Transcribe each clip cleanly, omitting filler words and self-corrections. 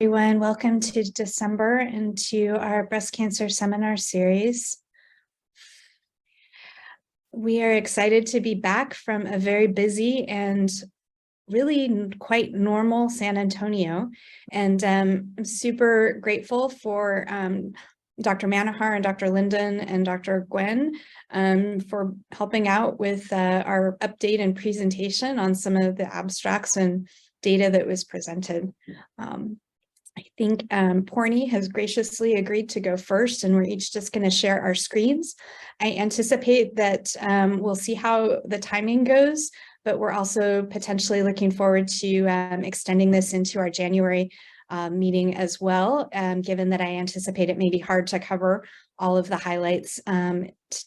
Everyone, welcome to December and to our breast cancer seminar series. We are excited to be back from a very busy and really quite normal San Antonio, and I'm super grateful for Dr. Manahar and Dr. Linden and Dr. Gwen for helping out with our update and presentation on some of the abstracts and data that was presented. I think Porny has graciously agreed to go first, and we're each just going to share our screens. I anticipate that we'll see how the timing goes, but we're also potentially looking forward to extending this into our January meeting as well, given that I anticipate it may be hard to cover all of the highlights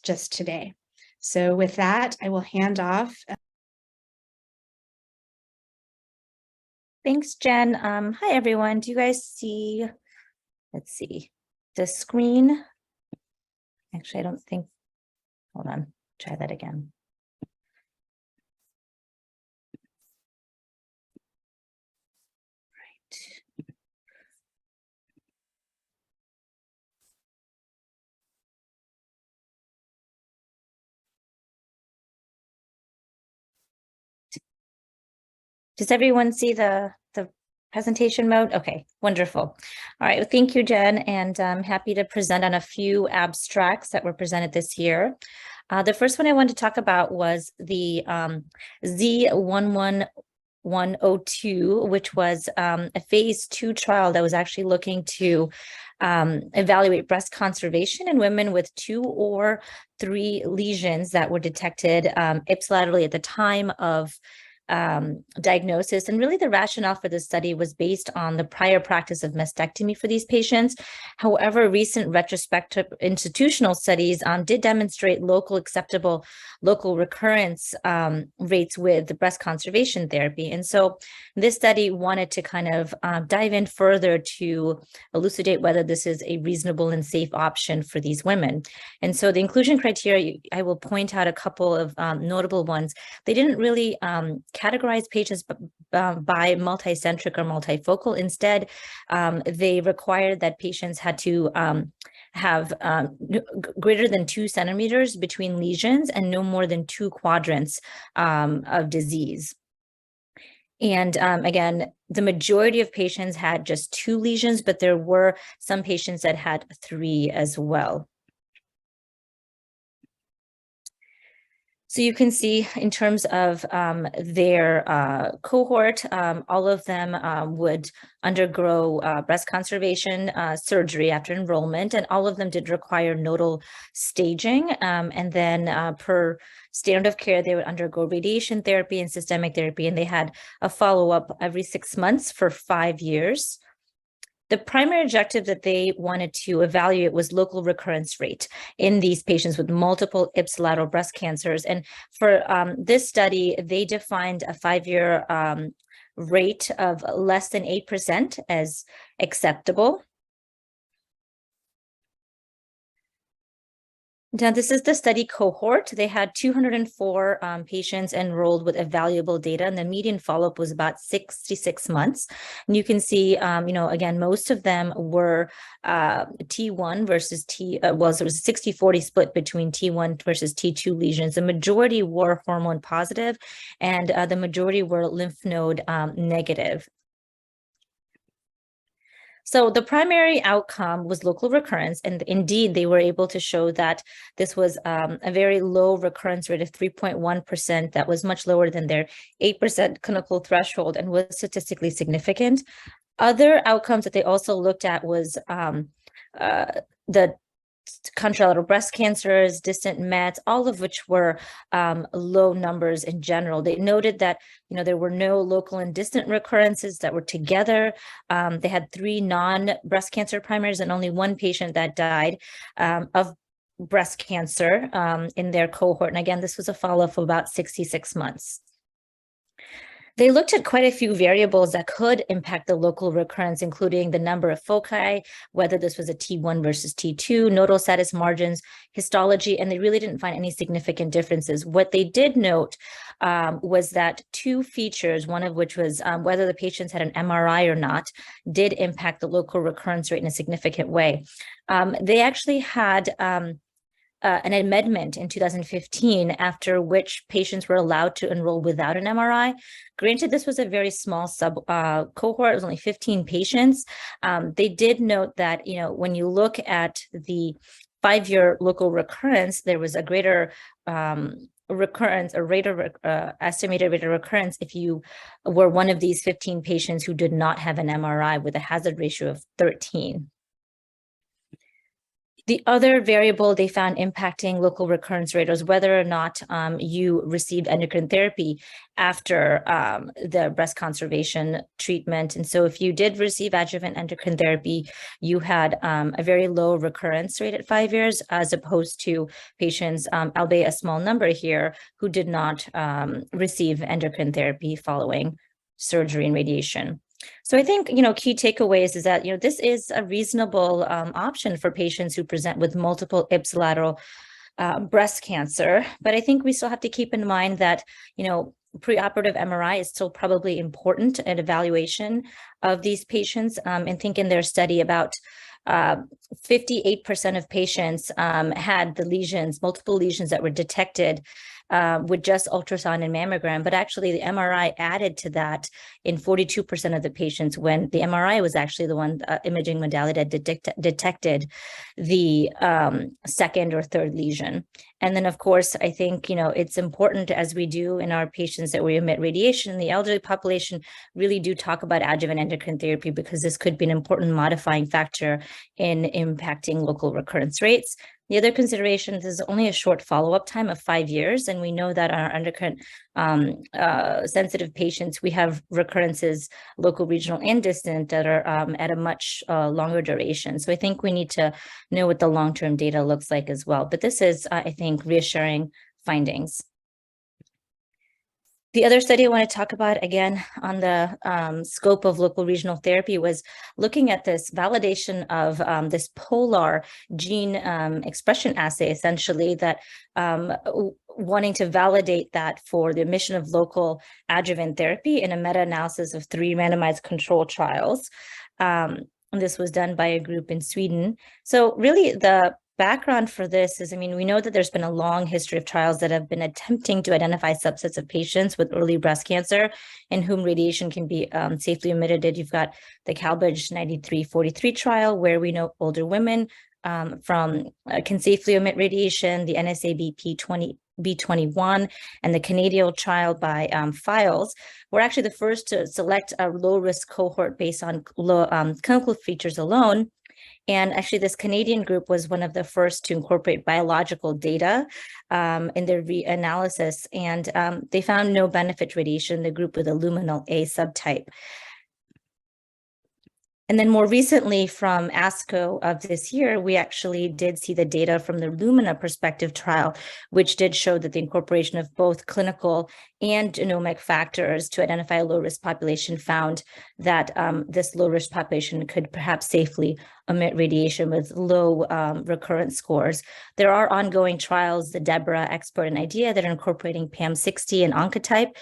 just today. So with that, I will hand off. Thanks, Jen. Hi, everyone. Do you guys see, let's see, the screen? Actually, I don't think, hold on, try that again. Right. Does everyone see the presentation mode? Okay, wonderful. All right, well, thank you, Jen, and I'm happy to present on a few abstracts that were presented this year. The first one I wanted to talk about was the Z11102, which was a phase 2 trial that was actually looking to evaluate breast conservation in women with 2 or 3 lesions that were detected ipsilaterally at the time of diagnosis. And really the rationale for this study was based on the prior practice of mastectomy for these patients. However, recent retrospective institutional studies did demonstrate acceptable local recurrence rates with the breast conservation therapy. And so this study wanted to kind of dive in further to elucidate whether this is a reasonable and safe option for these women. And so the inclusion criteria, I will point out a couple of notable ones. They didn't really categorize patients by multicentric or multifocal. Instead, they required that patients had to have greater than 2 centimeters between lesions and no more than 2 quadrants of disease. And again, the majority of patients had just 2 lesions, but there were some patients that had 3 as well. So you can see in terms of their cohort, all of them would undergo breast conservation surgery after enrollment, and all of them did require nodal staging. And then per standard of care, they would undergo radiation therapy and systemic therapy, and they had a follow-up every 6 months for 5 years. The primary objective that they wanted to evaluate was local recurrence rate in these patients with multiple ipsilateral breast cancers. And for this study, they defined a 5-year rate of less than 8% as acceptable. Now, this is the study cohort. They had 204 patients enrolled with evaluable data, and the median follow-up was about 66 months. And you can see, again, most of them were T1 versus there was a 60-40 split between T1 versus T2 lesions. The majority were hormone positive, and the majority were lymph node negative. So the primary outcome was local recurrence, and indeed they were able to show that this was a very low recurrence rate of 3.1%. That was much lower than their 8% clinical threshold and was statistically significant. Other outcomes that they also looked at was the contralateral breast cancers, distant mets, all of which were low numbers in general. They noted that, there were no local and distant recurrences that were together. They had 3 non-breast cancer primaries and only 1 patient that died of breast cancer in their cohort. And again, this was a follow-up of about 66 months. They looked at quite a few variables that could impact the local recurrence, including the number of foci, whether this was a T1 versus T2, nodal status margins, histology, and they really didn't find any significant differences. What they did note was that two features, one of which was whether the patients had an MRI or not, did impact the local recurrence rate in a significant way. They actually had an amendment in 2015, after which patients were allowed to enroll without an MRI. Granted, this was a very small sub cohort, it was only 15 patients. They did note that, when you look at the 5-year local recurrence, there was a greater recurrence, a rate of estimated rate of recurrence if you were one of these 15 patients who did not have an MRI, with a hazard ratio of 13. The other variable they found impacting local recurrence rate was whether or not you received endocrine therapy after the breast conservation treatment. And so if you did receive adjuvant endocrine therapy, you had a very low recurrence rate at 5 years, as opposed to patients, albeit a small number here, who did not receive endocrine therapy following surgery and radiation. So I think, key takeaways is that, this is a reasonable option for patients who present with multiple ipsilateral breast cancer. But I think we still have to keep in mind that, preoperative MRI is still probably important in evaluation of these patients. And think in their study about 58% of patients had the lesions, multiple lesions that were detected with just ultrasound and mammogram, but actually the MRI added to that in 42% of the patients, when the MRI was actually the one imaging modality that detected the second or third lesion. And then, of course, I think, it's important, as we do in our patients that we emit radiation, the elderly population really do talk about adjuvant endocrine therapy, because this could be an important modifying factor in impacting local recurrence rates. The other consideration is only a short follow-up time of 5 years, and we know that on our endocrine sensitive patients, we have recurrences, local, regional, and distant, that are at a much longer duration. So I think we need to know what the long-term data looks like as well. But this is, I think, reassuring findings. The other study I want to talk about, again, on the scope of local regional therapy, was looking at this validation of this polar gene expression assay, essentially, that wanting to validate that for the admission of local adjuvant therapy in a meta-analysis of 3 randomized control trials. This was done by a group in Sweden. So really, the background for this is, we know that there's been a long history of trials that have been attempting to identify subsets of patients with early breast cancer in whom radiation can be safely emitted. You've got the CalBridge 9343 trial, where we know older women can safely emit radiation, the NSABP B21, and the Canadian trial by Files were actually the first to select a low-risk cohort based on clinical features alone. And actually, this Canadian group was one of the first to incorporate biological data in their reanalysis, and they found no benefit radiation in the group with a luminal A subtype. And then more recently, from ASCO of this year, we actually did see the data from the Lumina prospective trial, which did show that the incorporation of both clinical and genomic factors to identify a low-risk population found that this low-risk population could perhaps safely emit radiation with low recurrence scores. There are ongoing trials, the Deborah, Expert, and IDEA, that are incorporating PAM60 and Oncotype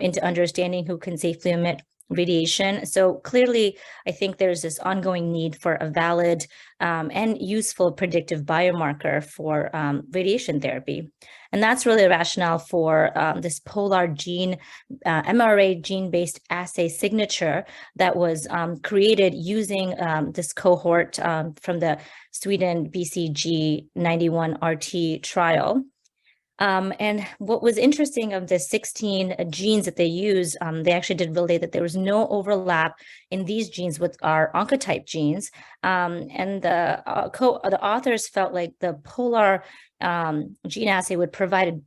into understanding who can safely emit radiation. So clearly, I think there's this ongoing need for a valid and useful predictive biomarker for radiation therapy. And that's really the rationale for this polar gene, MRA gene-based assay signature that was created using this cohort from the Sweden BCG 91 RT trial. And what was interesting of the 16 genes that they use, they actually did relate that there was no overlap in these genes with our oncotype genes. And the authors felt like the polar gene assay would provide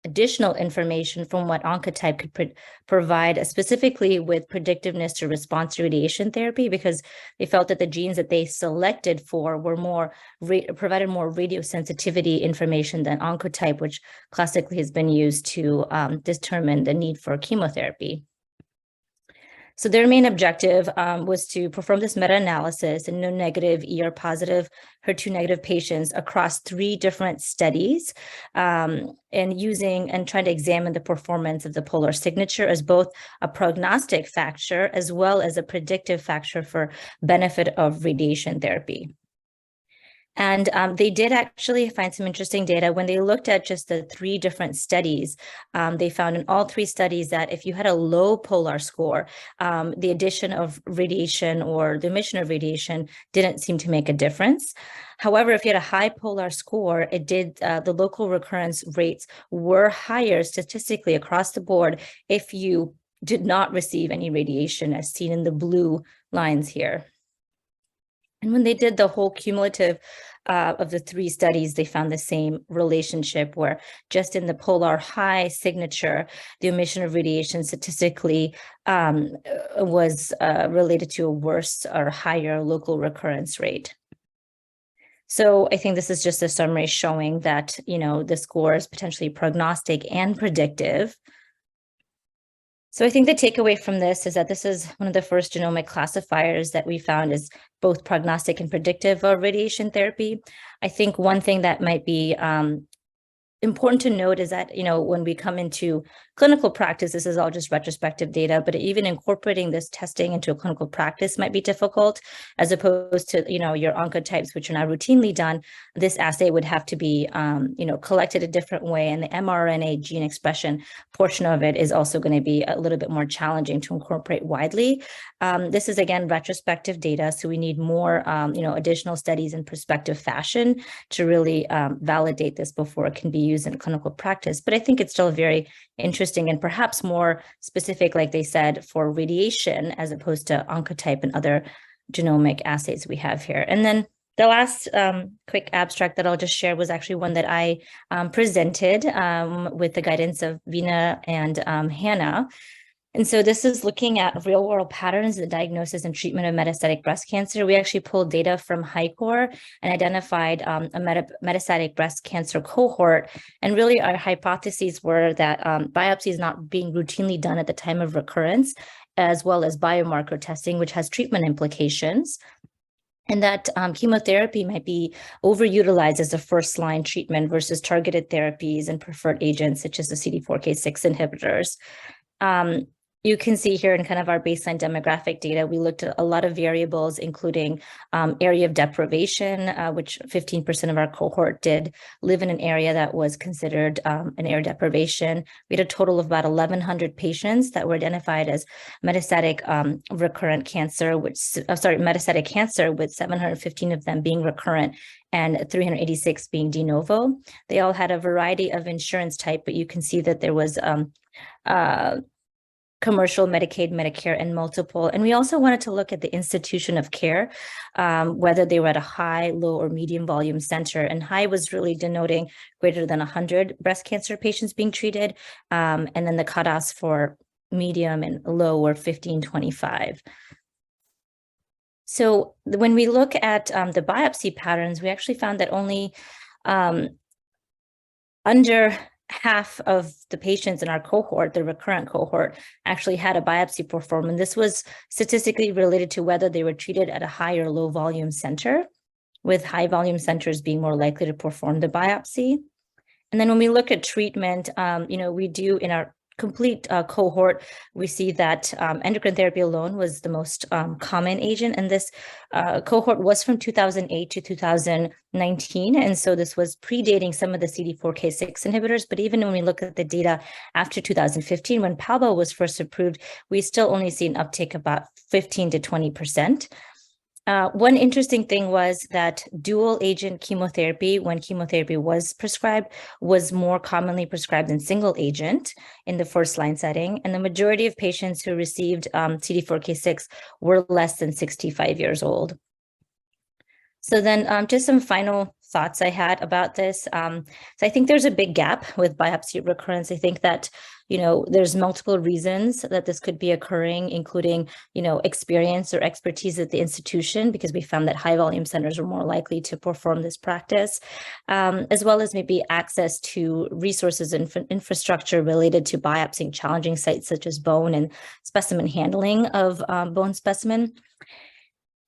additional information from what Oncotype could provide, specifically with predictiveness to response to radiation therapy, because they felt that the genes that they selected for were provided more radiosensitivity information than Oncotype, which classically has been used to determine the need for chemotherapy. So their main objective was to perform this meta-analysis in negative ER positive, HER2 negative patients across 3 different studies, and trying to examine the performance of the polar signature as both a prognostic factor as well as a predictive factor for benefit of radiation therapy. And they did actually find some interesting data when they looked at just the 3 different studies. They found in all 3 studies that if you had a low polar score, the addition of radiation or the emission of radiation didn't seem to make a difference. However, if you had a high polar score, it did the local recurrence rates were higher statistically across the board if you did not receive any radiation, as seen in the blue lines here. And when they did the whole cumulative of the 3 studies, they found the same relationship where just in the polar high signature, the emission of radiation statistically was related to a worse or higher local recurrence rate. So I think this is just a summary showing that, the score is potentially prognostic and predictive. So I think the takeaway from this is that this is one of the first genomic classifiers that we found is both prognostic and predictive of radiation therapy. I think one thing that might be important to note is that, when we come into clinical practice, this is all just retrospective data, but even incorporating this testing into a clinical practice might be difficult, as opposed to, your oncotypes, which are now routinely done. This assay would have to be, collected a different way. And the mRNA gene expression portion of it is also going to be a little bit more challenging to incorporate widely. This is, again, retrospective data. So we need more, additional studies in prospective fashion to really validate this before it can be used in clinical practice. But I think it's still very interesting and perhaps more specific, like they said, for radiation as opposed to oncotype and other genomic assays we have here. And then the last quick abstract that I'll just share was actually one that I presented with the guidance of Vina and Hannah. And so this is looking at real world patterns in the diagnosis and treatment of metastatic breast cancer. We actually pulled data from HiCor and identified a metastatic breast cancer cohort. And really our hypotheses were that biopsy is not being routinely done at the time of recurrence, as well as biomarker testing, which has treatment implications. And that chemotherapy might be overutilized as a first-line treatment versus targeted therapies and preferred agents, such as the CD4K6 inhibitors. You can see here in kind of our baseline demographic data, we looked at a lot of variables, including area of deprivation, which 15% of our cohort did live in an area that was considered an area deprivation. We had a total of about 1,100 patients that were identified as metastatic recurrent cancer, metastatic cancer, with 715 of them being recurrent and 386 being de novo. They all had a variety of insurance type, but you can see that there was commercial, Medicaid, Medicare, and multiple. And we also wanted to look at the institution of care, whether they were at a high, low, or medium volume center. And high was really denoting greater than 100 breast cancer patients being treated. And then the cutoffs for medium and low were 15-25. So when we look at the biopsy patterns, we actually found that only under half of the patients in our cohort, the recurrent cohort, actually had a biopsy performed. And this was statistically related to whether they were treated at a high or low volume center, with high volume centers being more likely to perform the biopsy. And then when we look at treatment, we do in our complete cohort, we see that endocrine therapy alone was the most common agent. And this cohort was from 2008 to 2019. And so this was predating some of the CD4K6 inhibitors. But even when we look at the data after 2015, when Palbo was first approved, we still only see an uptake about 15 to 20%. One interesting thing was that dual agent chemotherapy, when chemotherapy was prescribed, was more commonly prescribed than single agent in the first line setting. And the majority of patients who received CD4K6 were less than 65 years old. So then just some final thoughts I had about this. So I think there's a big gap with biopsy recurrence. I think that, there's multiple reasons that this could be occurring, including, experience or expertise at the institution, because we found that high volume centers are more likely to perform this practice, as well as maybe access to resources and infrastructure related to biopsying challenging sites such as bone and specimen handling of bone specimen.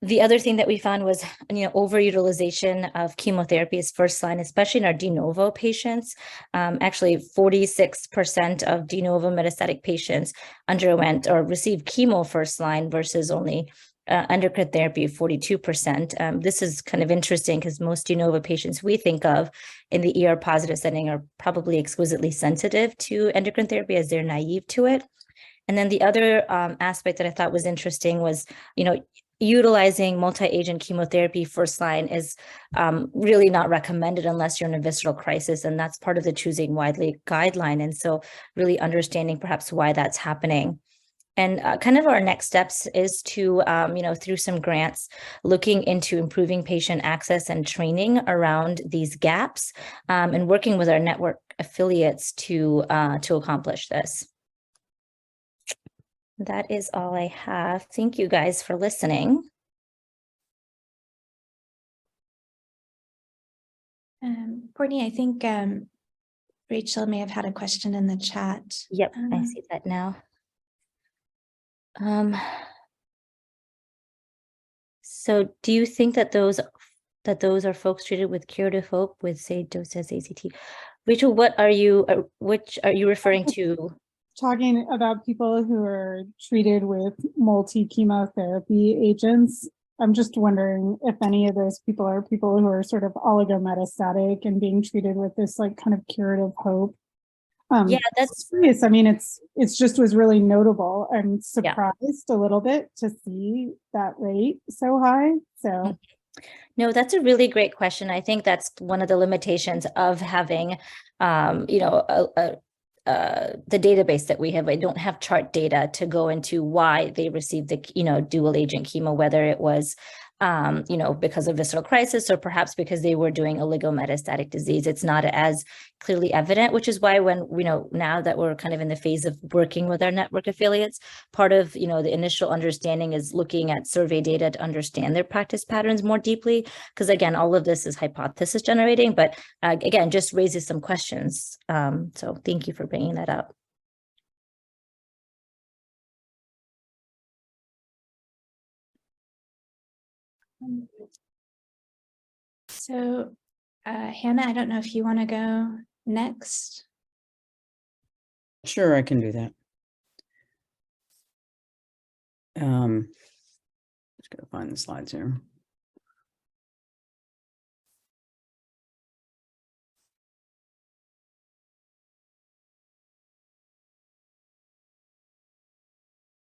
The other thing that we found was, overutilization of chemotherapy as first line, especially in our de novo patients. Actually, 46% of de novo metastatic patients underwent or received chemo first line versus only endocrine therapy, 42%. This is kind of interesting because most de novo patients we think of in the ER positive setting are probably exquisitely sensitive to endocrine therapy as they're naive to it. And then the other aspect that I thought was interesting was, utilizing multi-agent chemotherapy first line is really not recommended unless you're in a visceral crisis, and that's part of the choosing widely guideline. And so really understanding perhaps why that's happening. And kind of our next steps is to, through some grants, looking into improving patient access and training around these gaps, and working with our network affiliates to accomplish this. That is all I have. Thank you guys for listening. Courtney, I think Rachel may have had a question in the chat. Yep, I see that now. So do you think that those are folks treated with curative hope with, say, doses ACT? Rachel, which are you referring to? Talking about people who are treated with multi-chemotherapy agents. I'm just wondering if any of those people are people who are sort of oligometastatic and being treated with this like kind of curative hope. Yeah, that's curious. I mean, it's just was really notable. I'm surprised a little bit to see that rate so high. So no, that's a really great question. I think that's one of the limitations of having, the database that we have. I don't have chart data to go into why they received the, dual agent chemo, whether it was, because of visceral crisis or perhaps because they were doing oligometastatic disease. It's not as clearly evident, which is why when, now that we're kind of in the phase of working with our network affiliates, part of, the initial understanding is looking at survey data to understand their practice patterns more deeply. Because again, all of this is hypothesis generating, but again, just raises some questions. So thank you for bringing that up. So, Hannah, I don't know if you want to go next. Sure, I can do that. Just gotta find the slides here.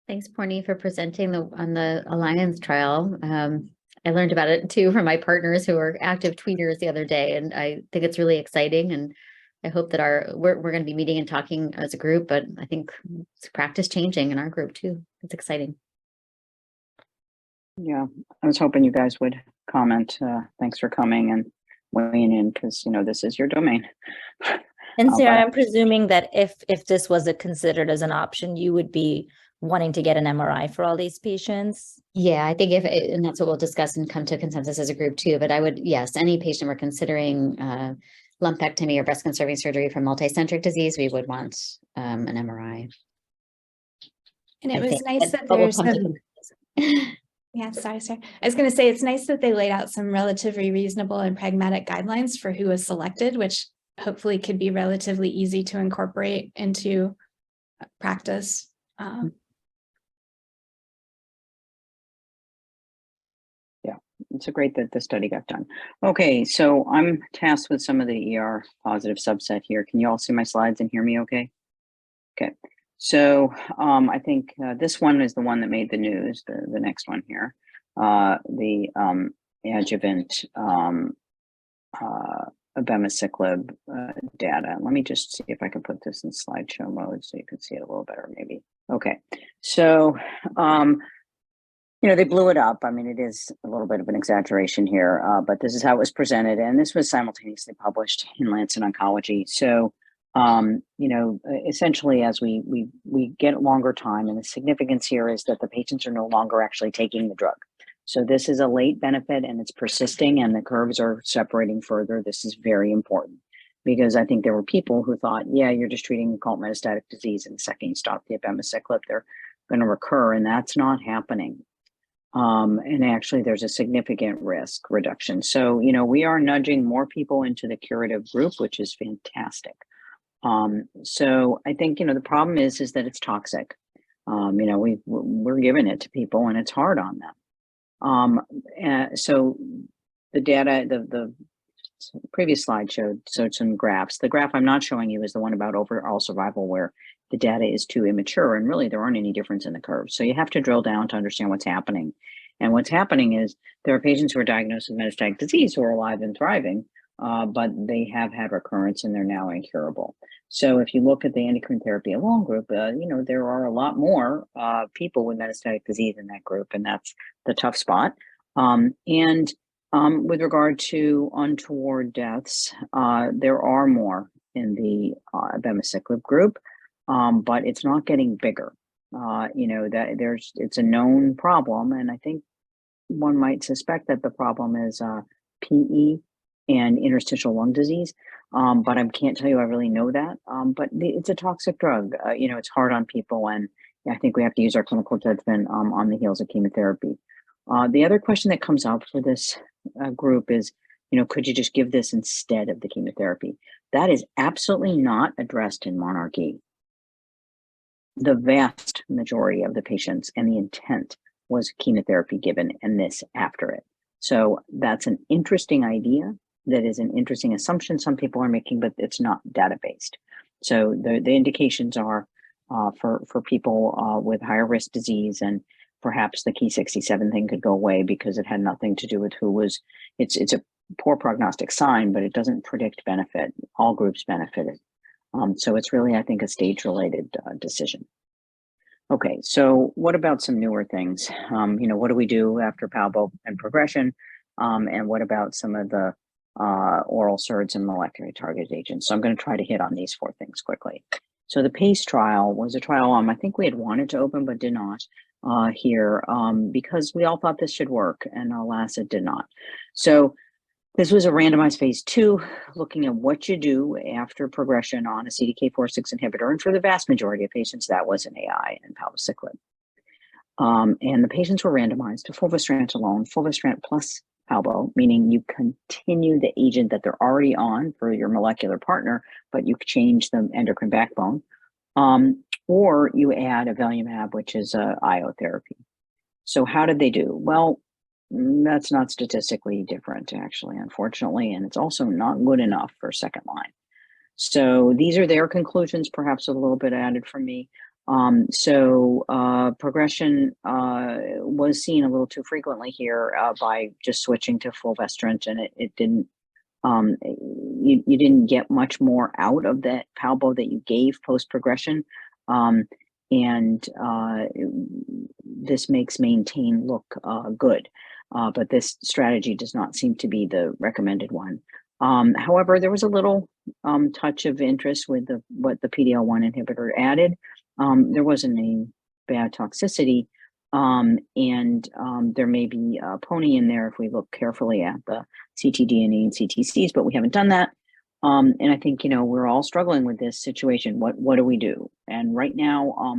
Thanks, Porny, for presenting on the Alliance trial. I learned about it too from my partners who are active tweeters the other day, and I think it's really exciting. And I hope that we're going to be meeting and talking as a group, but I think it's practice changing in our group too. It's exciting. Yeah, I was hoping you guys would comment. Thanks for coming and weighing in because this is your domain. And Sarah, I'm presuming that if this was considered as an option, you would be wanting to get an MRI for all these patients? Yeah, I think and that's what we'll discuss and come to consensus as a group too. But I would, yes, any patient we're considering lumpectomy or breast conserving surgery for multicentric disease, we would want an MRI. And it was nice that there's yeah, sorry. I was going to say it's nice that they laid out some relatively reasonable and pragmatic guidelines for who was selected, which hopefully could be relatively easy to incorporate into practice. Yeah, it's a great that the study got done. Okay, so I'm tasked with some of the ER positive subset here. Can you all see my slides and hear me okay? Okay, so I think this one is the one that made the news, the next one here, the adjuvant abemaciclib data. Let me just see if I can put this in slideshow mode so you can see it a little better maybe. Okay, so they blew it up. I mean, it is a little bit of an exaggeration here, but this is how it was presented. And this was simultaneously published in Lancet Oncology. So, essentially as we get longer time, and the significance here is that the patients are no longer actually taking the drug. So this is a late benefit and it's persisting and the curves are separating further. This is very important because I think there were people who thought, yeah, you're just treating occult metastatic disease and the second you stop the abemaciclib, they're going to recur, and that's not happening. And actually there's a significant risk reduction. So, we are nudging more people into the curative group, which is fantastic. So I think, the problem is that it's toxic. We're giving it to people and it's hard on them. So the data, the previous slide showed some graphs. The graph I'm not showing you is the one about overall survival where the data is too immature and really there aren't any difference in the curves. So you have to drill down to understand what's happening. And what's happening is there are patients who are diagnosed with metastatic disease who are alive and thriving, but they have had recurrence and they're now incurable. So if you look at the endocrine therapy alone group, there are a lot more people with metastatic disease in that group, and that's the tough spot. With regard to untoward deaths, there are more in the abemaciclib group, but it's not getting bigger. It's a known problem, and I think one might suspect that the problem is PE and interstitial lung disease, but I can't tell you I really know that. But it's a toxic drug. It's hard on people, and I think we have to use our clinical judgment on the heels of chemotherapy. The other question that comes up for this group is, could you just give this instead of the chemotherapy? That is absolutely not addressed in Monarchy. The vast majority of the patients and the intent was chemotherapy given and this after it. So that's an interesting idea. That is an interesting assumption some people are making, but it's not data-based. So the indications are for people with higher risk disease, and perhaps the Ki-67 thing could go away because it had nothing to do with who was, it's a poor prognostic sign, but it doesn't predict benefit. All groups benefited. So it's really, I think, a stage-related decision. Okay, so what about some newer things? What do we do after palbo and progression? And what about some of the oral SERDs and molecularly targeted agents? So I'm going to try to hit on these 4 things quickly. So the PACE trial was a trial I think we had wanted to open but did not here because we all thought this should work, and alas, it did not. So this was a randomized phase 2 looking at what you do after progression on a CDK4/6 inhibitor, and for the vast majority of patients that was an AI and palbociclib. And the patients were randomized to fulvestrant alone, fulvestrant plus palbo, meaning you continue the agent that they're already on for your molecular partner, but you change the endocrine backbone, or you add avelumab, which is a IO therapy. So how did they do? Well, that's not statistically different, actually, unfortunately, and it's also not good enough for second line. So these are their conclusions, perhaps a little bit added from me. Progression was seen a little too frequently here by just switching to fulvestrant, and it didn't. You didn't get much more out of that palbo that you gave post progression, and this makes maintain look good. But this strategy does not seem to be the recommended one. However, there was a little touch of interest with what the PD-L1 inhibitor added. There wasn't any bad toxicity, and there may be a pony in there if we look carefully at the ctDNA and CTCs, but we haven't done that. And I think, we're all struggling with this situation. What do we do? And right now,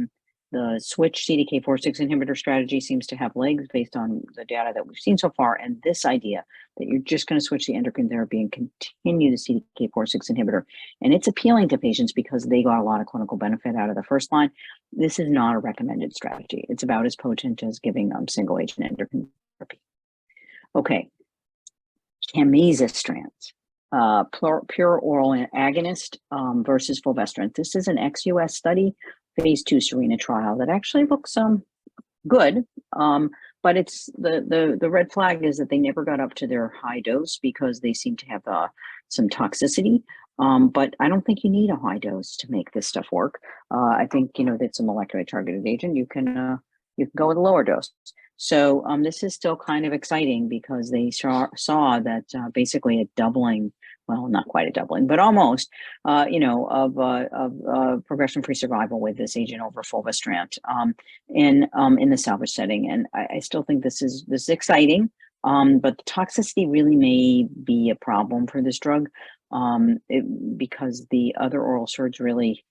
the switch CDK4/6 inhibitor strategy seems to have legs based on the data that we've seen so far. And this idea that you're just going to switch the endocrine therapy and continue the CDK4/6 inhibitor, and it's appealing to patients because they got a lot of clinical benefit out of the first line. This is not a recommended strategy. It's about as potent as giving single agent endocrine therapy. Okay, camizestrant, pure oral agonist versus fulvestrant. This is an ex-US study, phase 2 Serena trial that actually looks good, but it's the red flag is that they never got up to their high dose because they seem to have some toxicity. But I don't think you need a high dose to make this stuff work. I think that's a molecularly targeted agent. You can go with a lower dose. So this is still kind of exciting because they saw that basically a doubling, well, not quite a doubling, but almost, of progression-free survival with this agent over fulvestrant in the salvage setting. And I still think this is exciting, but the toxicity really may be a problem for this drug because the other oral SERDs really,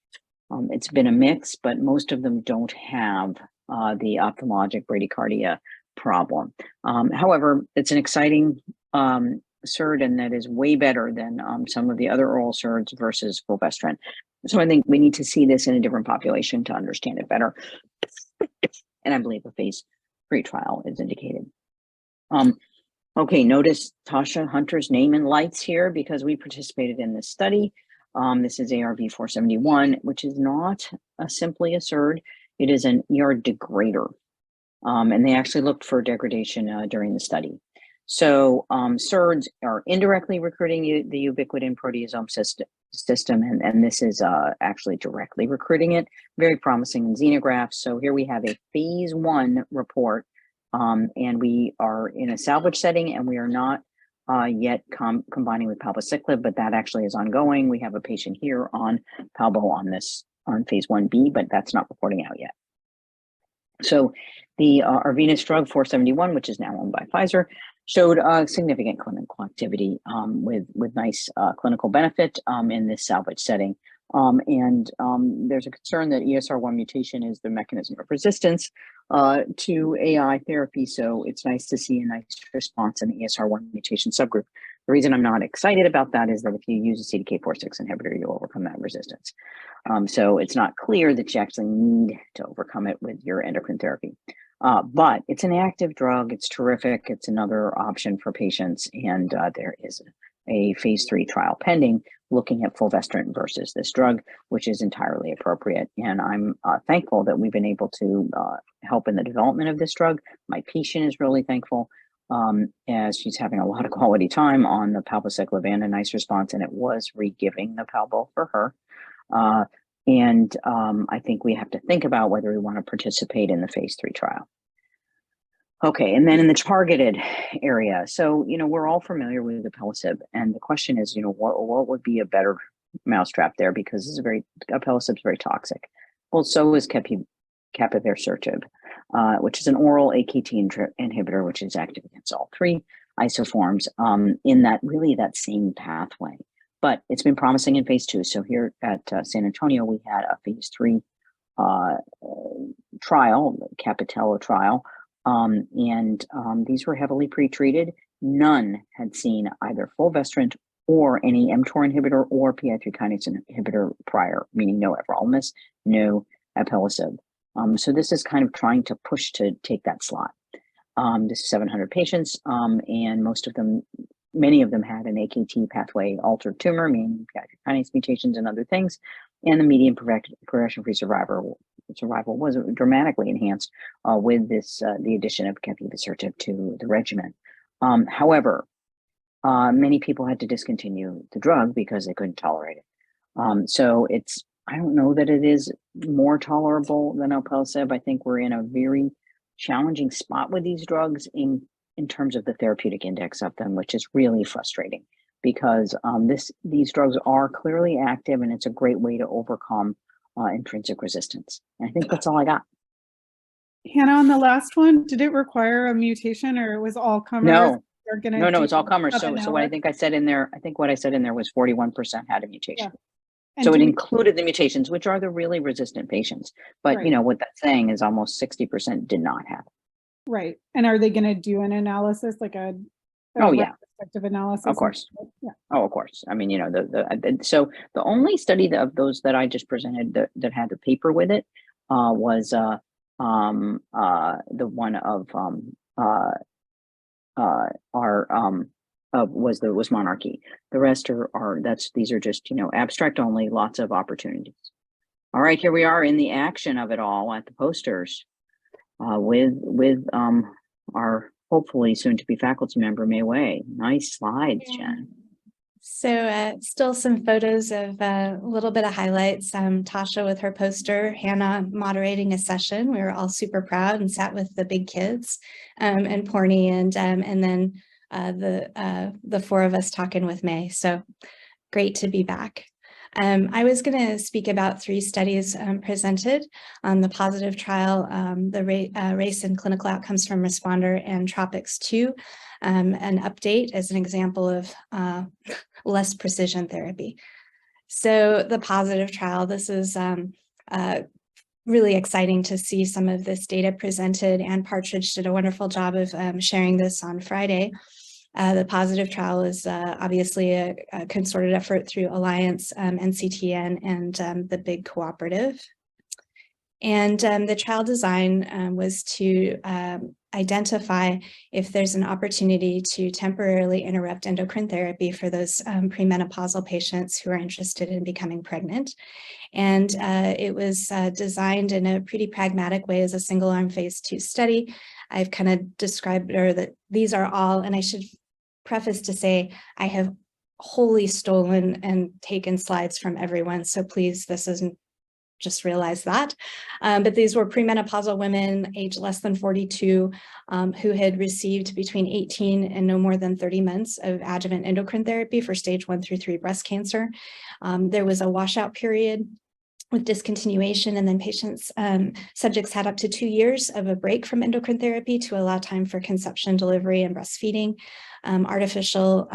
it's been a mix, but most of them don't have the ophthalmologic bradycardia problem. However, it's an exciting SERD, and that is way better than some of the other oral SERDs versus fulvestrant. So I think we need to see this in a different population to understand it better. And I believe a phase 3 trial is indicated. Okay, notice Tasha Hunter's name in lights here because we participated in this study. This is ARV-471, which is not simply a SERD. It is an ER degrader. And they actually looked for degradation during the study. So SERDs are indirectly recruiting the ubiquitin proteasome system, and this is actually directly recruiting it. Very promising in xenografts. So here we have a phase 1 report, and we are in a salvage setting, and we are not yet combining with palbociclib, but that actually is ongoing. We have a patient here on palbo on phase 1B, but that's not reporting out yet. So the Arvinas drug 471, which is now owned by Pfizer, showed significant clinical activity with nice clinical benefit in this salvage setting. There's a concern that ESR1 mutation is the mechanism of resistance to AI therapy. So it's nice to see a nice response in the ESR1 mutation subgroup. The reason I'm not excited about that is that if you use a CDK4/6 inhibitor, you'll overcome that resistance. So it's not clear that you actually need to overcome it with your endocrine therapy. But it's an active drug. It's terrific. It's another option for patients. And there is a phase 3 trial pending looking at fulvestrant versus this drug, which is entirely appropriate. And I'm thankful that we've been able to help in the development of this drug. My patient is really thankful as she's having a lot of quality time on the palbociclib and a nice response, and it was re-giving the palbo for her. I think we have to think about whether we want to participate in the phase 3 trial. Okay, and then in the targeted area, so, we're all familiar with alpelisib, and the question is, what would be a better mousetrap there, because alpelisib is very toxic. Well, so is capivasertib, which is an oral AKT inhibitor, which is active against all 3 isoforms in that same pathway. But it's been promising in phase 2. So here at San Antonio, we had a phase 3 trial, Capitello trial, these were heavily pretreated. None had seen either fulvestrant or any mTOR inhibitor or PI3 kinase inhibitor prior, meaning no everolimus, no alpelisib. So this is kind of trying to push to take that slot. This is 700 patients, and many of them had an AKT pathway altered tumor, meaning PI3 kinase mutations and other things. And the median progression-free survival was dramatically enhanced with the addition of capivasertib to the regimen. However, many people had to discontinue the drug because they couldn't tolerate it. So I don't know that it is more tolerable than alpelisib. I think we're in a very challenging spot with these drugs in terms of the therapeutic index of them, which is really frustrating because these drugs are clearly active, and it's a great way to overcome intrinsic resistance. And I think that's all I got. Hannah, on the last one, did it require a mutation, or it was all comers? No, it's all comers. So what I think I said in there, what I said in there was 41% had a mutation. Yeah. So it included the mutations, which are the really resistant patients. But right. What that's saying is almost 60% did not have it. Right. And are they going to do an analysis, like a retrospective analysis? Of course. Yeah. Oh, of course. I mean, so the only study of those that I just presented that had the paper with it was the one of was Monarchy. The rest these are just abstract only, lots of opportunities. All right, here we are in the action of it all at the posters. With our hopefully soon to be faculty member May Wei. Nice slides, Jen. So still some photos of a little bit of highlights. Tasha with her poster, Hannah moderating a session. We were all super proud and sat with the big kids, and Porny, and then the four of us talking with May. So great to be back. I was going to speak about 3 studies presented on the positive trial, the race and clinical outcomes from responder, and Tropics 2, an update as an example of less precision therapy. So the positive trial, this is really exciting to see some of this data presented, and Partridge did a wonderful job of sharing this on Friday. The positive trial is obviously a concerted effort through Alliance, NCTN, and the big cooperative. And the trial design was to identify if there's an opportunity to temporarily interrupt endocrine therapy for those premenopausal patients who are interested in becoming pregnant. And it was designed in a pretty pragmatic way as a single-arm phase 2 study. I've kind of described that these are all, and I should preface to say, I have wholly stolen and taken slides from everyone. So please, this isn't, just realize that. But these were premenopausal women aged less than 42 who had received between 18 and no more than 30 months of adjuvant endocrine therapy for stage 1 through 3 breast cancer. There was a washout period with discontinuation, and then subjects had up to 2 years of a break from endocrine therapy to allow time for conception, delivery, and breastfeeding. Artificial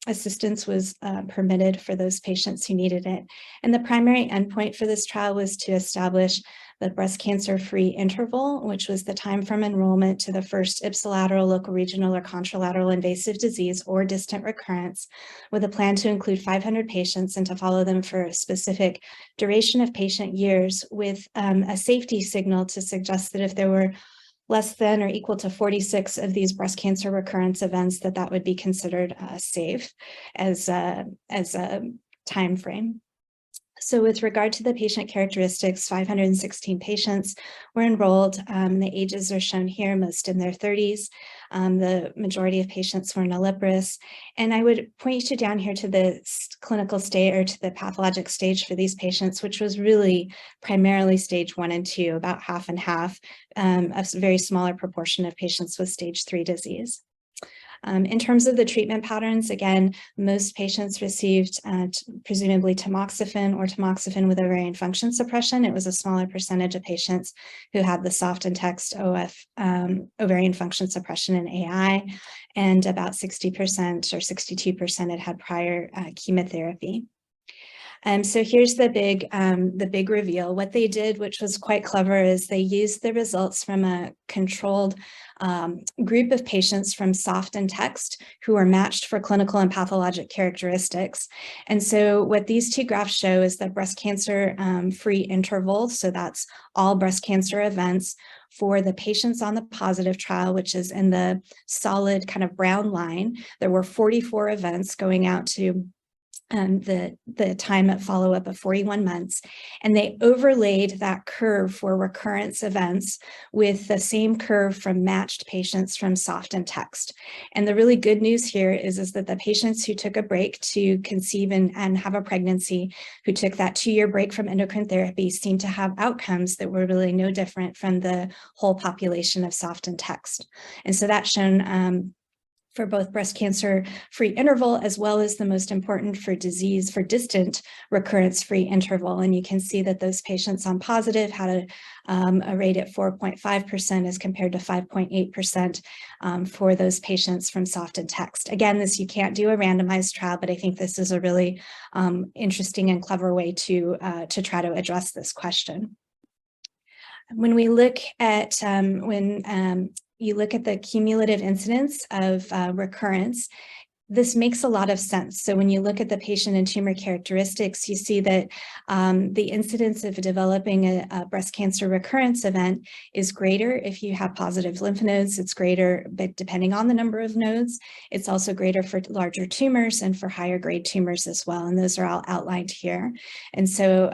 assistance was permitted for those patients who needed it. And the primary endpoint for this trial was to establish the breast cancer-free interval, which was the time from enrollment to the first ipsilateral, local, regional, or contralateral invasive disease or distant recurrence, with a plan to include 500 patients and to follow them for a specific duration of patient years, with a safety signal to suggest that if there were less than or equal to 46 of these breast cancer recurrence events, that would be considered safe as a time frame. So with regard to the patient characteristics, 516 patients were enrolled. The ages are shown here, most in their 30s. The majority of patients were nulliparous. And I would point you down here to the clinical state, or to the pathologic stage for these patients, which was really primarily stage 1 and 2, about half and half, a very smaller proportion of patients with stage 3 disease. In terms of the treatment patterns, again, most patients received presumably tamoxifen or tamoxifen with ovarian function suppression. It was a smaller percentage of patients who had the soft and text OF, ovarian function suppression and AI, and about 60% or 62% had prior chemotherapy. So here's the big reveal. What they did, which was quite clever, is they used the results from a controlled group of patients from soft and text who were matched for clinical and pathologic characteristics. And so what these 2 graphs show is the breast cancer free interval. So that's all breast cancer events for the patients on the positive trial, which is in the solid kind of brown line. There were 44 events going out to the time at follow-up of 41 months, and they overlaid that curve for recurrence events with the same curve from matched patients from soft and text. And the really good news here is that the patients who took a break to conceive and have a pregnancy, who took that 2-year break from endocrine therapy, seemed to have outcomes that were really no different from the whole population of soft and text. And so that's shown for both breast cancer free interval, as well as the most important for disease for distant recurrence free interval. And you can see that those patients on positive had a rate at 4.5% as compared to 5.8% for those patients from soft and text. Again, this, you can't do a randomized trial, but I think this is a really interesting and clever way to try to address this question. When we look at you look at the cumulative incidence of recurrence, this makes a lot of sense. So when you look at the patient and tumor characteristics, you see that the incidence of developing a breast cancer recurrence event is greater if you have positive lymph nodes. It's greater, but depending on the number of nodes, it's also greater for larger tumors and for higher grade tumors as well. And those are all outlined here. And so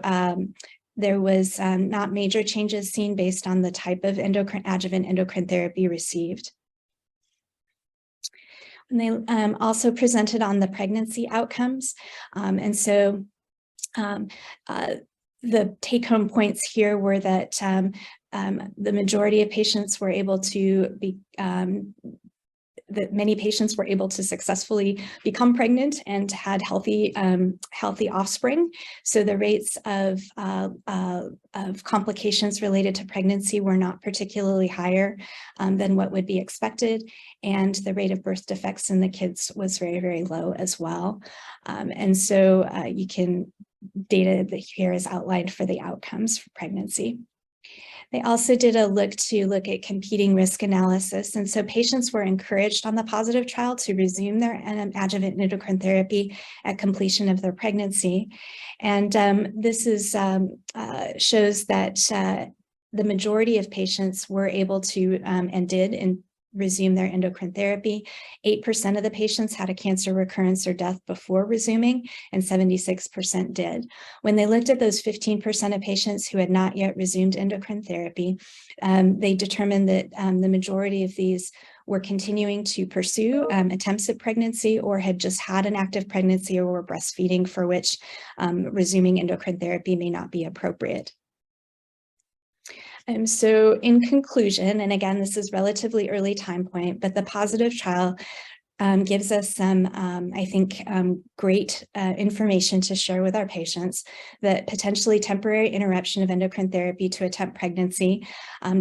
there was not major changes seen based on the type of adjuvant endocrine therapy received. And they also presented on the pregnancy outcomes. And so the take-home points here were that the majority of patients were able to be that many patients were able to successfully become pregnant and had healthy offspring. So the rates of complications related to pregnancy were not particularly higher than what would be expected. And the rate of birth defects in the kids was very, very low as well. And so you can data that here is outlined for the outcomes for pregnancy. They also did a look at competing risk analysis. And so patients were encouraged on the positive trial to resume their adjuvant endocrine therapy at completion of their pregnancy. And this is shows that the majority of patients were able to and did resume their endocrine therapy. 8% of the patients had a cancer recurrence or death before resuming, and 76% did. When they looked at those 15% of patients who had not yet resumed endocrine therapy, they determined that the majority of these were continuing to pursue attempts at pregnancy or had just had an active pregnancy or were breastfeeding, for which resuming endocrine therapy may not be appropriate. So in conclusion, and again, this is relatively early time point, but the positive trial gives us some, I think, great information to share with our patients that potentially temporary interruption of endocrine therapy to attempt pregnancy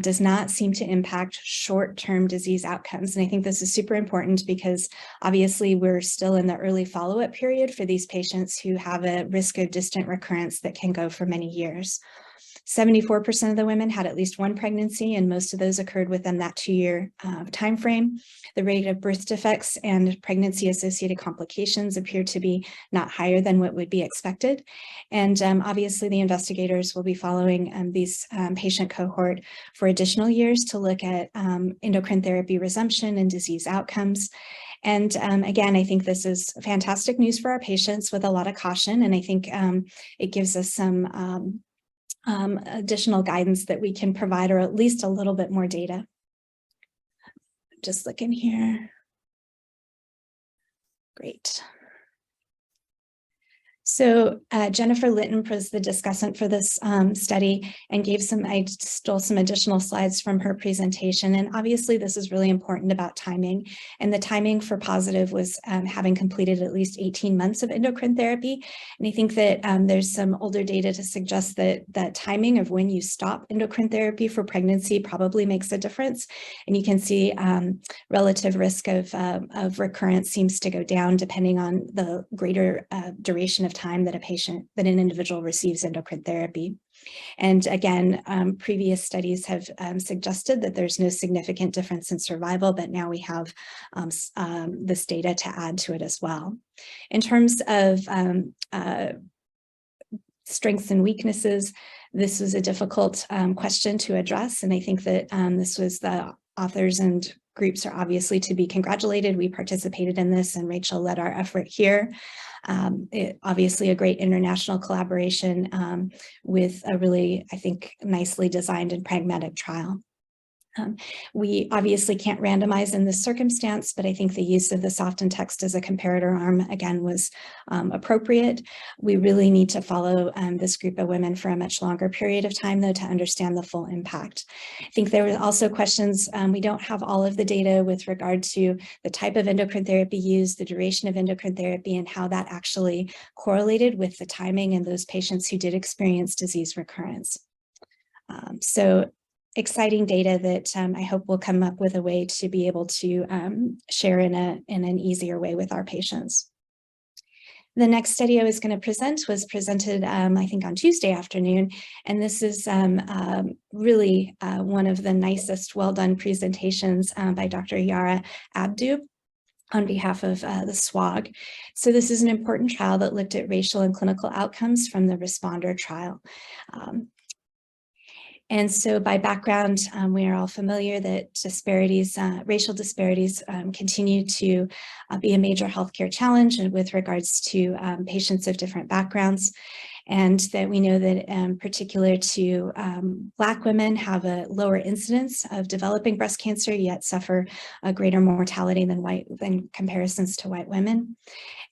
does not seem to impact short-term disease outcomes. And I think this is super important because obviously we're still in the early follow-up period for these patients who have a risk of distant recurrence that can go for many years. 74% of the women had at least one pregnancy, and most of those occurred within that 2-year time frame. The rate of birth defects and pregnancy-associated complications appeared to be not higher than what would be expected. And obviously, the investigators will be following these patient cohort for additional years to look at endocrine therapy resumption and disease outcomes. And again, I think this is fantastic news for our patients with a lot of caution, and I think it gives us some additional guidance that we can provide, or at least a little bit more data. Just looking here. Great. So Jennifer Litton was the discussant for this study and gave I stole some additional slides from her presentation. And obviously this is really important about timing. And the timing for positive was having completed at least 18 months of endocrine therapy. And I think that there's some older data to suggest that that timing of when you stop endocrine therapy for pregnancy probably makes a difference. And you can see relative risk of recurrence seems to go down depending on the greater duration of time that an individual receives endocrine therapy. And again, previous studies have suggested that there's no significant difference in survival, but now we have this data to add to it as well. In terms of strengths and weaknesses, this was a difficult question to address. And I think that this was the authors and groups are obviously to be congratulated. We participated in this and Rachel led our effort here. Obviously a great international collaboration with a really, I think, nicely designed and pragmatic trial. We obviously can't randomize in this circumstance, but I think the use of the softened text as a comparator arm, again, was appropriate. We really need to follow this group of women for a much longer period of time, though, to understand the full impact. I think there were also questions. We don't have all of the data with regard to the type of endocrine therapy used, the duration of endocrine therapy, and how that actually correlated with the timing in those patients who did experience disease recurrence. So exciting data that I hope will come up with a way to be able to share in an easier way with our patients. The next study I was going to present was presented, I think, on Tuesday afternoon, and this is really one of the nicest, well-done presentations by Dr. Yara Abdu on behalf of the SWOG. So this is an important trial that looked at racial and clinical outcomes from the responder trial. And so by background, we are all familiar that disparities, racial disparities continue to be a major healthcare challenge with regards to patients of different backgrounds. and that we know that particular to Black women have a lower incidence of developing breast cancer, yet suffer a greater mortality than comparisons to white women.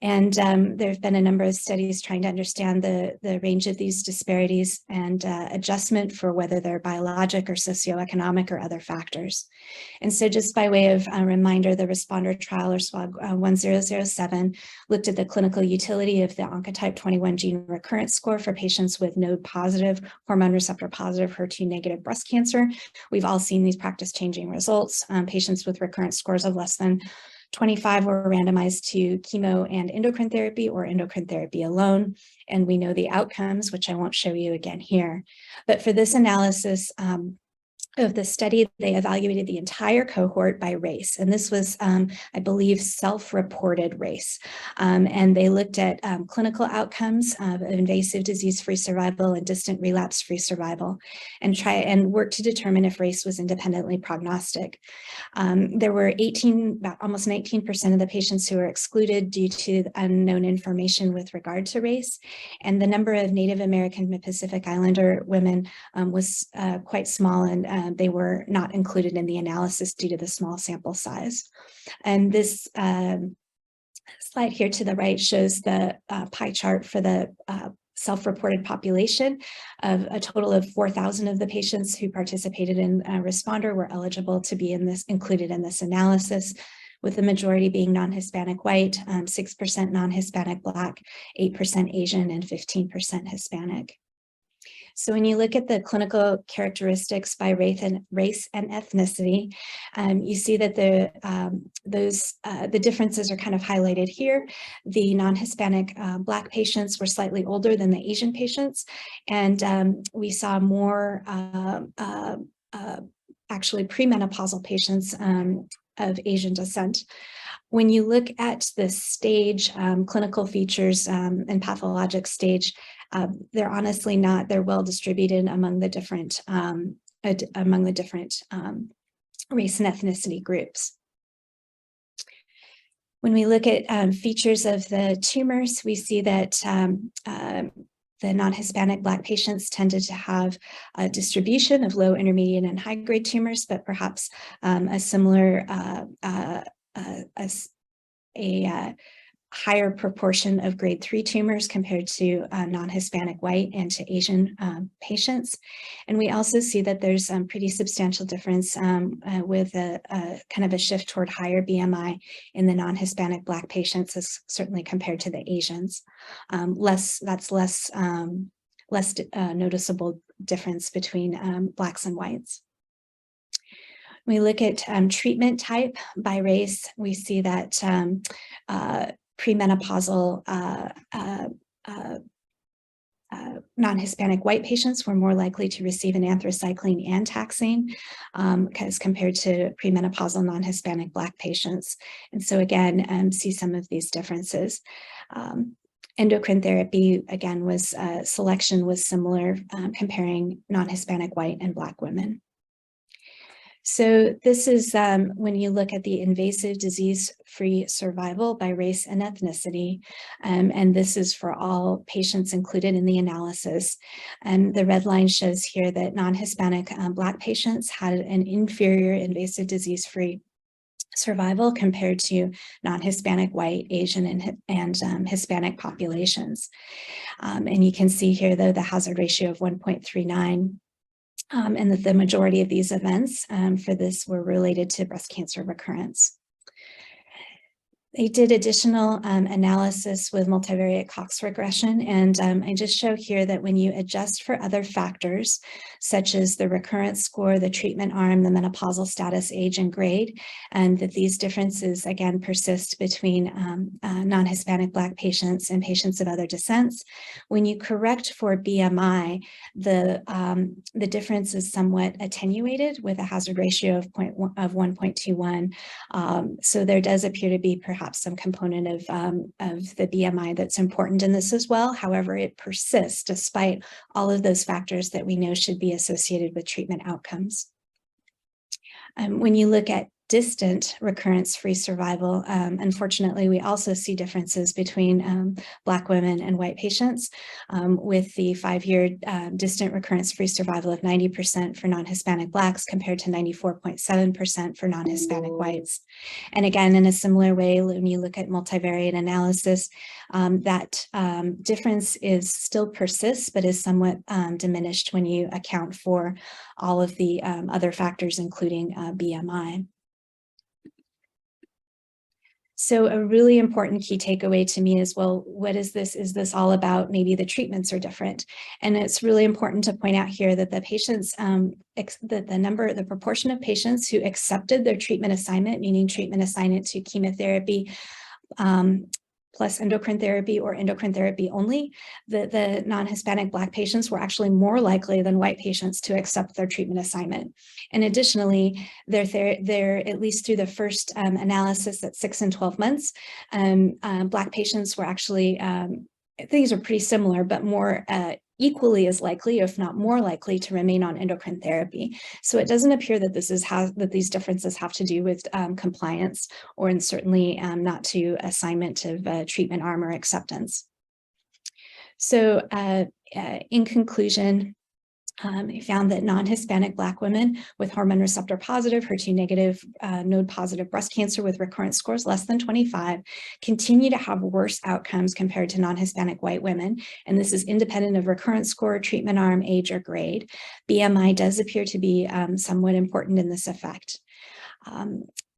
And there have been a number of studies trying to understand the range of these disparities and adjustment for whether they're biologic or socioeconomic or other factors. And so just by way of a reminder, the responder trial, or SWOG 1007, looked at the clinical utility of the Oncotype 21 gene recurrence score for patients with node positive, hormone receptor positive, HER2 negative breast cancer. We've all seen these practice changing results. Patients with recurrence scores of less than 25 were randomized to chemo and endocrine therapy or endocrine therapy alone. And we know the outcomes, which I won't show you again here. But for this analysis of the study, they evaluated the entire cohort by race. And this was, I believe, self-reported race. And they looked at clinical outcomes of invasive disease-free survival and distant relapse-free survival, and worked to determine if race was independently prognostic. There were almost 19% of the patients who were excluded due to unknown information with regard to race. And the number of Native American and Pacific Islander women was quite small, and they were not included in the analysis due to the small sample size. And this slide here to the right shows the pie chart for the self-reported population. Of a total of 4,000 of the patients who participated in Responder were eligible to be included in this analysis, with the majority being non-Hispanic white, 6% non-Hispanic Black, 8% Asian, and 15% Hispanic. So when you look at the clinical characteristics by race and ethnicity, you see that the differences are kind of highlighted here. The non-Hispanic Black patients were slightly older than the Asian patients, and we saw more actually premenopausal patients of Asian descent. When you look at the stage, clinical features and pathologic stage, they're honestly not, they're well distributed among the different race and ethnicity groups. When we look at features of the tumors, we see that the non-Hispanic Black patients tended to have a distribution of low, intermediate, and high-grade tumors, but perhaps a similar higher proportion of grade 3 tumors compared to non-Hispanic white and to Asian patients. And we also see that there's pretty substantial difference with a kind of a shift toward higher BMI in the non-Hispanic Black patients, as certainly compared to the Asians. Less noticeable difference between Blacks and whites. We look at treatment type by race. We see that premenopausal non-Hispanic white patients were more likely to receive an anthracycline and taxane as compared to premenopausal non-Hispanic Black patients. And so again, see some of these differences. Endocrine therapy, again, selection was similar, comparing non-Hispanic white and Black women. So this is when you look at the invasive disease-free survival by race and ethnicity, and this is for all patients included in the analysis. And the red line shows here that non-Hispanic Black patients had an inferior invasive disease-free survival compared to non-Hispanic white, Asian, and Hispanic populations. And you can see here, though, the hazard ratio of 1.39. And that the majority of these events for this were related to breast cancer recurrence. They did additional analysis with multivariate Cox regression, and I just show here that when you adjust for other factors, such as the recurrence score, the treatment arm, the menopausal status, age, and grade, and that these differences, again, persist between non-Hispanic Black patients and patients of other descents. When you correct for BMI, the difference is somewhat attenuated with a hazard ratio of 1.21. So there does appear to be perhaps some component of the BMI that's important in this as well. However, it persists despite all of those factors that we know should be associated with treatment outcomes. When you look at distant recurrence-free survival, unfortunately, we also see differences between Black women and white patients, with the 5-year distant recurrence-free survival of 90% for non-Hispanic Blacks compared to 94.7% for non-Hispanic whites. And again, in a similar way, when you look at multivariate analysis, that difference still persists, but is somewhat diminished when you account for all of the other factors, including BMI. So a really important key takeaway to me is, well, what is this? Is this all about maybe the treatments are different? And it's really important to point out here that the patients, the proportion of patients who accepted their treatment assignment, meaning treatment assignment to chemotherapy, plus endocrine therapy or endocrine therapy only, the non-Hispanic Black patients were actually more likely than white patients to accept their treatment assignment. And additionally, they're at least through the first analysis at 6 and 12 months, Black patients were actually, things are pretty similar, but more equally as likely, if not more likely, to remain on endocrine therapy. So it doesn't appear that that these differences have to do with compliance, and certainly not to assignment of treatment arm or acceptance. So in conclusion, I found that non-Hispanic Black women with hormone receptor positive, HER2 negative, node positive breast cancer with recurrence scores less than 25 continue to have worse outcomes compared to non-Hispanic white women. And this is independent of recurrence score, treatment arm, age, or grade. BMI does appear to be somewhat important in this effect.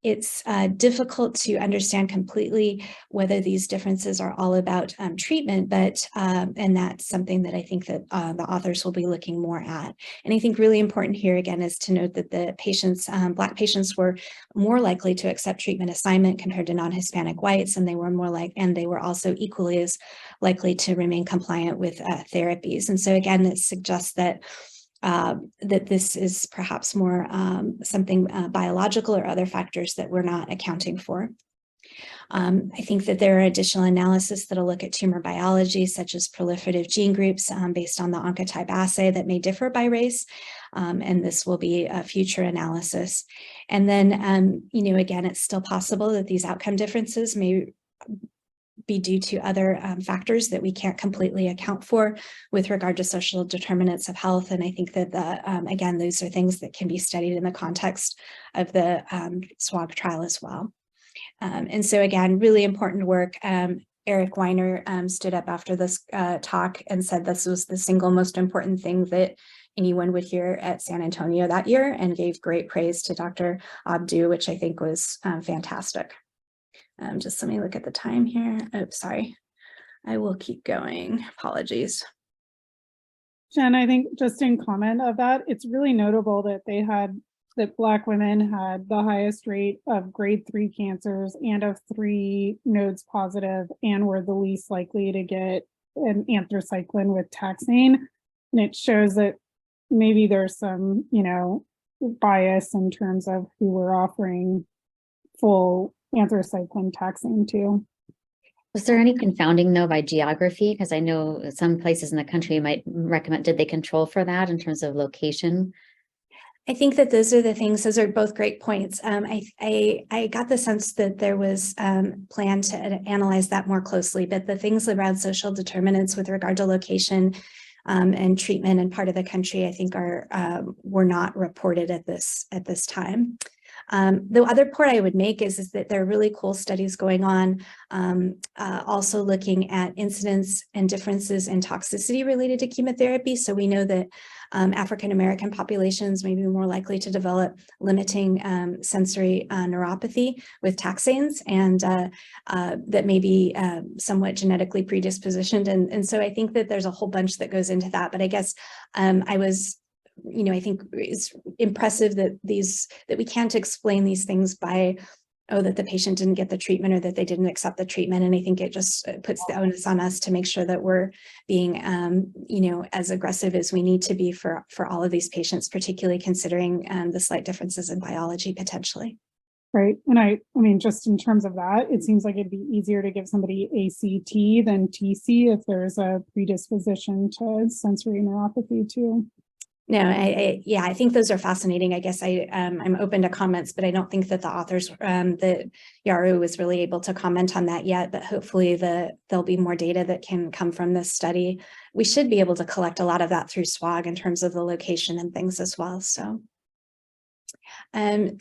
It's difficult to understand completely whether these differences are all about treatment, but and that's something that I think that the authors will be looking more at. And I think really important here again is to note that the patients, Black patients, were more likely to accept treatment assignment compared to non-Hispanic whites, and they were also equally as likely to remain compliant with therapies. And so again, it suggests that that this is perhaps more something biological or other factors that we're not accounting for. I think that there are additional analysis that'll look at tumor biology, such as proliferative gene groups based on the oncotype assay that may differ by race, and this will be a future analysis. And then, again, it's still possible that these outcome differences may be due to other factors that we can't completely account for with regard to social determinants of health. And I think that, again, those are things that can be studied in the context of the SWOG trial as well. And so, again, really important work. Eric Weiner stood up after this talk and said this was the single most important thing that anyone would hear at San Antonio that year, and gave great praise to Dr. Abdu, which I think was fantastic. Just let me look at the time here. Oh, sorry. I will keep going. Apologies. Jen, I think just in comment of that, it's really notable that that Black women had the highest rate of grade 3 cancers and of 3 nodes positive, and were the least likely to get an anthracycline with taxane. And it shows that maybe there's some, bias in terms of who we're offering full anthracycline taxane to. Was there any confounding though by geography? Because I know some places in the country might recommend, did they control for that in terms of location? I think that those are both great points. I got the sense that there was plan to analyze that more closely, but the things around social determinants with regard to location and treatment in part of the country, I think were not reported at this time. The other point I would make is that there are really cool studies going on, also looking at incidence and differences in toxicity related to chemotherapy. So we know that African-American populations may be more likely to develop limiting sensory neuropathy with taxanes, and that may be somewhat genetically predispositioned. And so I think that there's a whole bunch that goes into that. But I guess I think it's impressive that we can't explain these things by, that the patient didn't get the treatment or that they didn't accept the treatment. And I think it just puts the onus on us to make sure that we're being, as aggressive as we need to be for all of these patients, particularly considering the slight differences in biology potentially. Right. And I mean, just in terms of that, it seems like it'd be easier to give somebody ACT than TC if there's a predisposition to sensory neuropathy too. No, yeah, I think those are fascinating. I guess I'm open to comments, but I don't think that the authors, the Yaru was really able to comment on that yet, but hopefully there'll be more data that can come from this study. We should be able to collect a lot of that through SWOG in terms of the location and things as well, so.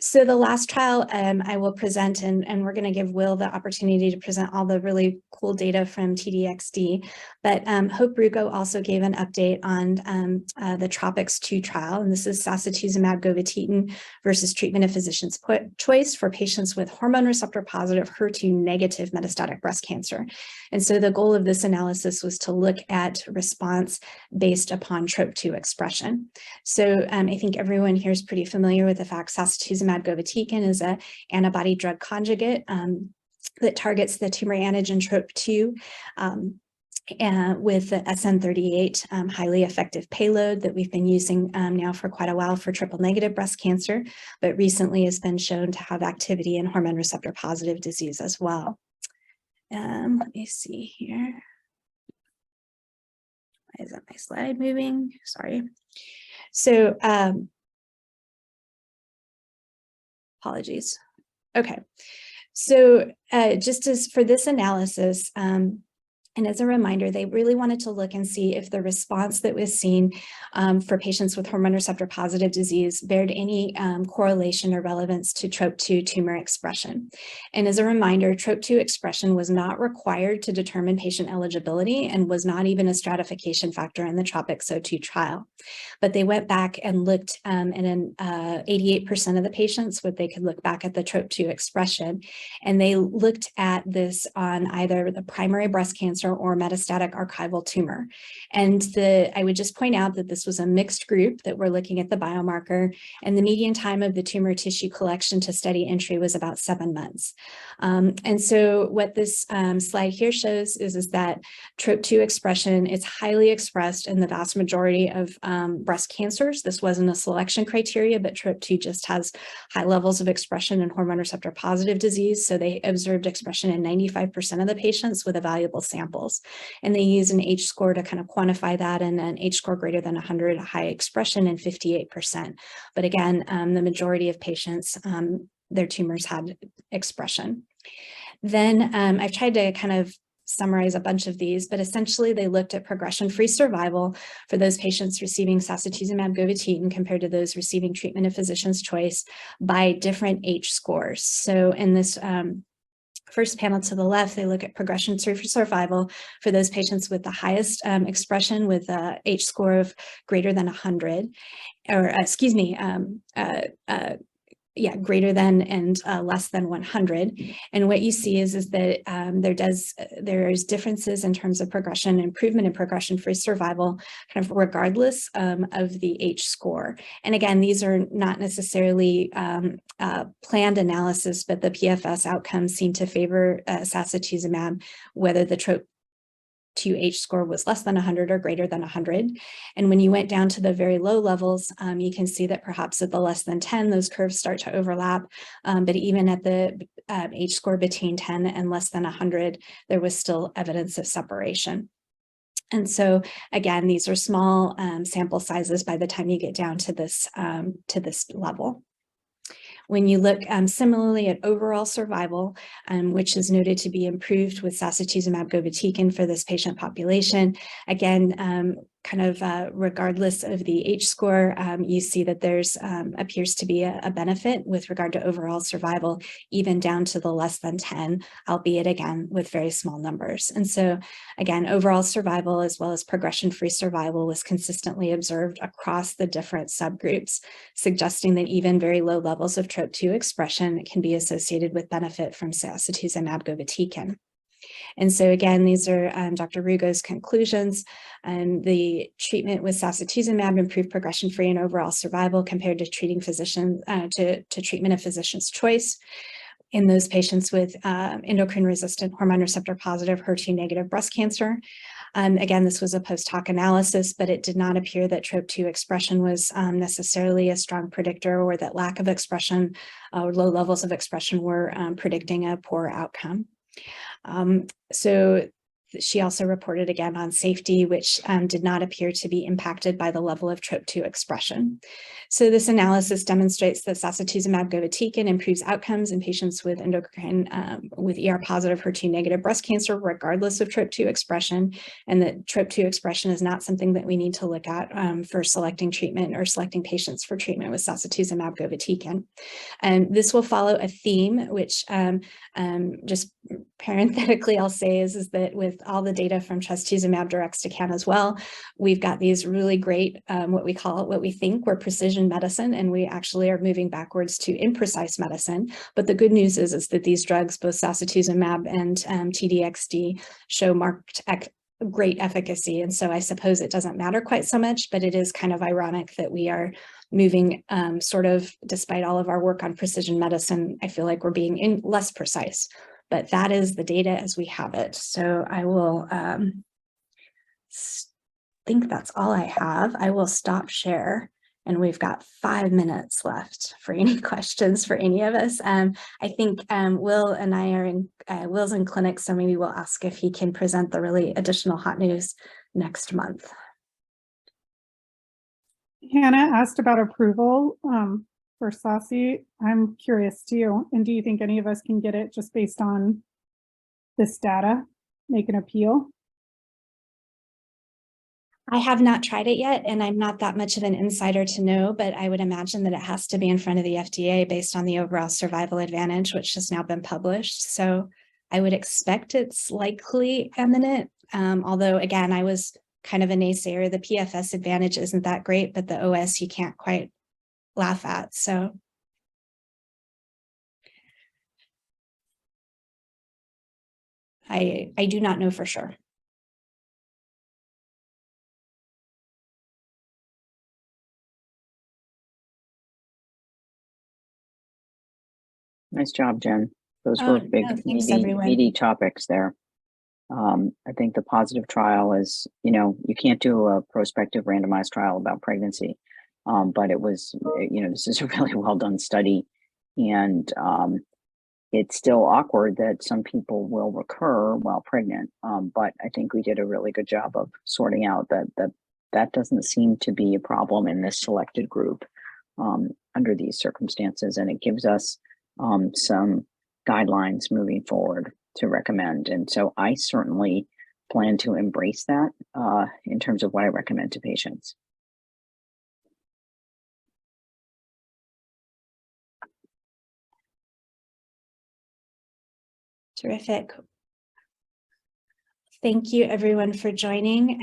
So the last trial I will present, and we're going to give Will the opportunity to present all the really cool data from TDXD, but Hope Rugo also gave an update on the TROPICS-2 trial, and this is sacituzumab govitecan versus treatment of physician's choice for patients with hormone receptor positive HER2 negative metastatic breast cancer. And so the goal of this analysis was to look at response based upon TROP2 expression. So I think everyone here is pretty familiar with the fact sacituzumab govitecan is an antibody drug conjugate that targets the tumor antigen TROP2 with the SN38 highly effective payload that we've been using now for quite a while for triple negative breast cancer, but recently has been shown to have activity in hormone receptor positive disease as well. Let me see here. Why isn't my slide moving? Sorry. So apologies. Okay. So just as for this analysis, and as a reminder, they really wanted to look and see if the response that was seen for patients with hormone receptor positive disease bared any correlation or relevance to TROP2 tumor expression. And as a reminder, TROP2 expression was not required to determine patient eligibility and was not even a stratification factor in the TROPICS-02 trial. But they went back and looked and in 88% of the patients, what they could look back at the TROP2 expression, and they looked at this on either the primary breast cancer or metastatic archival tumor. And I would just point out that this was a mixed group that we're looking at the biomarker, and the median time of the tumor tissue collection to study entry was about 7 months. And so what this slide here shows is that TROP2 expression is highly expressed in the vast majority of breast cancers. This wasn't a selection criteria, but TROP2 just has high levels of expression in hormone receptor positive disease. So they observed expression in 95% of the patients with evaluable samples. And they use an H-score to kind of quantify that, and an H-score greater than 100, high expression, and 58%. But again, the majority of patients, their tumors had expression. Then I've tried to kind of summarize a bunch of these, but essentially they looked at progression-free survival for those patients receiving sacituzumab govitecan compared to those receiving treatment of physician's choice by different H-scores. So in this first panel to the left, they look at progression-free survival for those patients with the highest expression with a H-score of greater than 100, or excuse me, greater than and less than 100. And what you see is that there's differences in terms of progression, improvement in progression-free survival, kind of regardless of the H-score. And again, these are not necessarily planned analysis, but the PFS outcomes seem to favor sacituzumab, whether the TROP2 H-score was less than 100 or greater than 100. And when you went down to the very low levels, you can see that perhaps at the less than 10, those curves start to overlap. But even at the H-score between 10 and less than 100, there was still evidence of separation. And so again, these are small sample sizes by the time you get down to this level. When you look similarly at overall survival, which is noted to be improved with sacituzumab govitecan for this patient population, again, kind of regardless of the H-score, you see that there's appears to be a benefit with regard to overall survival, even down to the less than 10, albeit again with very small numbers. And so again, overall survival as well as progression-free survival was consistently observed across the different subgroups, suggesting that even very low levels of TROP2 expression can be associated with benefit from sacituzumab govitecan. And so again, these are Dr. Rugo's conclusions. The treatment with sacituzumab improved progression-free and overall survival compared to treating physician to treatment of physician's choice in those patients with endocrine-resistant hormone receptor positive HER2 negative breast cancer. Again, this was a post hoc analysis, but it did not appear that TROP2 expression was necessarily a strong predictor, or that lack of expression or low levels of expression were predicting a poor outcome. So she also reported again on safety, which did not appear to be impacted by the level of TROP2 expression. So this analysis demonstrates that sacituzumab govitecan improves outcomes in patients with endocrine, with ER-positive, HER2-negative breast cancer, regardless of TROP2 expression, and that TROP2 expression is not something that we need to look at for selecting treatment or selecting patients for treatment with sacituzumab govitecan. And this will follow a theme, which just parenthetically I'll say is that with all the data from trastuzumab deruxtecan as well, we've got these really great, what we think were precision medicine, and we actually are moving backwards to imprecise medicine. But the good news is that these drugs, both sacituzumab and TDXD, show marked great efficacy. And so I suppose it doesn't matter quite so much, but it is kind of ironic that we are moving sort of, despite all of our work on precision medicine, I feel like we're being less precise, but that is the data as we have it. So I will think that's all I have. I will stop share. And we've got 5 minutes left for any questions for any of us. I think Will and I are in, Will's in clinic, so maybe we'll ask if he can present the really additional hot news next month. Hannah asked about approval for SASI. I'm curious too. And do you think any of us can get it just based on this data, make an appeal? I have not tried it yet, and I'm not that much of an insider to know, but I would imagine that it has to be in front of the FDA based on the overall survival advantage, which has now been published. So I would expect it's likely imminent. Although, again, I was kind of a naysayer. The PFS advantage isn't that great, but the OS you can't quite laugh at. So I do not know for sure. Nice job, Jen. Those Oh, were big, no, thanks, meaty, everyone. meaty topics there. I think the positive trial is, you can't do a prospective randomized trial about pregnancy, but it was, this is a really well done study, and it's still awkward that some people will recur while pregnant, but I think we did a really good job of sorting out that doesn't seem to be a problem in this selected group under these circumstances, and it gives us some guidelines moving forward to recommend. And so I certainly plan to embrace that in terms of what I recommend to patients. Terrific. Thank you everyone for joining.